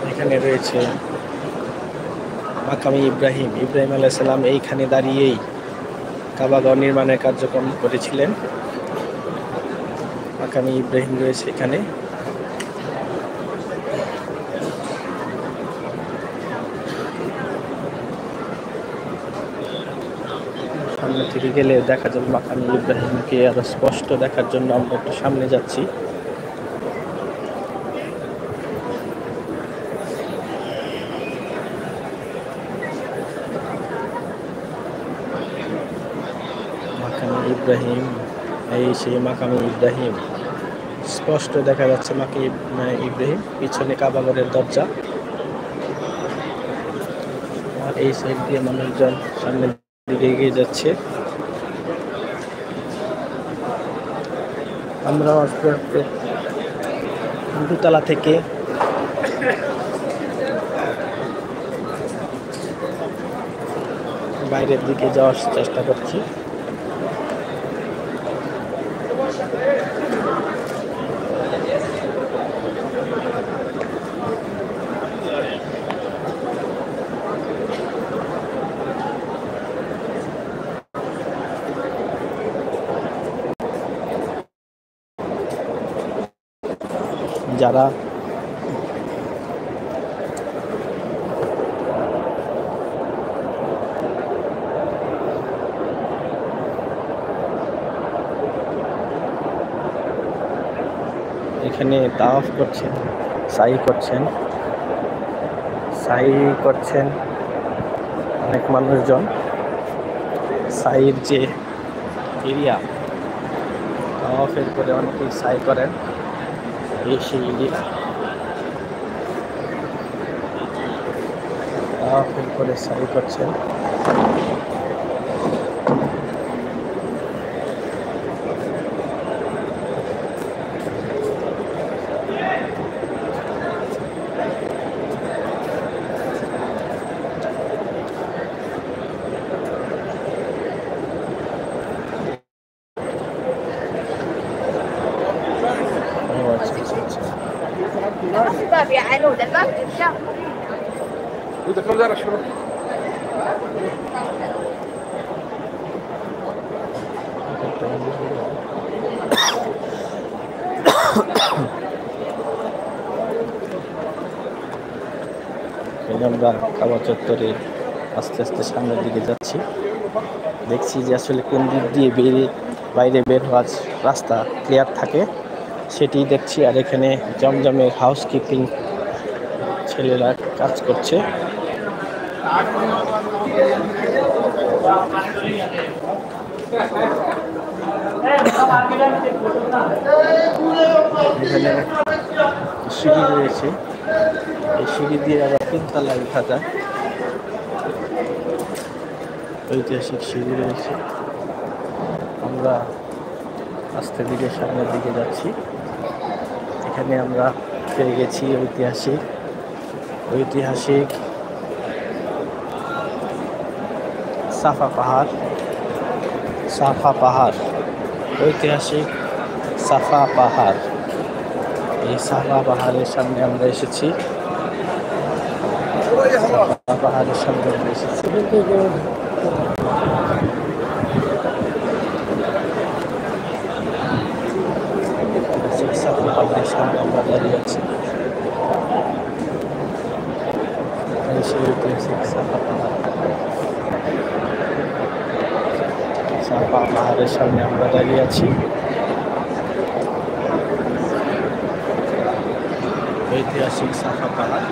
এখানে রয়েছে মাকামি ইব্রাহিম আলাইহিস সালাম এইখানে দাঁড়িয়েই কাবাগর নির্মাণের কার্যক্রম করেছিলেন। মাকামি ইব্রাহিম রয়েছে এখানে। সামনে থেকে গেলে দেখা যাবে মাকামি ইব্রাহিমকে আরো স্পষ্ট দেখার জন্য আমরা একটু সামনে যাচ্ছি। মাকামি ইব্রাহিম, এই সেই মাকামি ইব্রাহিম, স্পষ্ট দেখা যাচ্ছে মাকামি ইব্রাহিম। পিছনে কাবাগরের দরজা, আর এই সাইড দিয়ে মানুষজন সামনের দিকে এগিয়ে যাচ্ছে। আমরা আস্তে আস্তে দোতলা থেকে বাইরের দিকে যাওয়ার চেষ্টা করছি। যারা এখানে তাওয়াফ করছেন, সাই করছেন অনেক মানুষজন। সাইয়ের যে এরিয়া, তাওয়াফের পরে অনেকেই সাই করেন, এই সেই এরিয়া। তাওয়াফের পরে সাই করছেন। الباب يا علو ده الباب يا ودخلوا دار الشرب আমরা কাবা চত্বরে আস্তে আস্তে সামনের দিকে যাচ্ছি। দেখছি যে আসলে কোন দিক দিয়ে বাইরে বের হওয়ার রাস্তা ক্লিয়ার থাকে সেটি দেখছি। আর এখানে জমজমের হাউসকিপিং ছেলেরা কাজ করছে। এখানে সিঁড়ি রয়েছে, এই সিঁড়ি দিয়ে আবার তিনতলায় উঠা যায়। ঐতিহাসিক সিঁড়ি রয়েছে। আমরা আস্তে ধীরে সামনের দিকে যাচ্ছি। এখানে আমরা পেয়ে গেছি ঐতিহাসিক সাফা পাহাড়, ঐতিহাসিক সাফা পাহাড়। এই সাফা পাহাড়ের সামনে আমরা এসেছি। পাহাড়ের সামনে আমরা এসেছি। সাফা পাহাড়ের সামনে আমরা দাঁড়িয়ে আছি। ঐতিহাসিক সাফা পাহাড়ের সামনে আমরা দাঁড়িয়ে আছি। ঐতিহাসিক সাফা পাহাড়।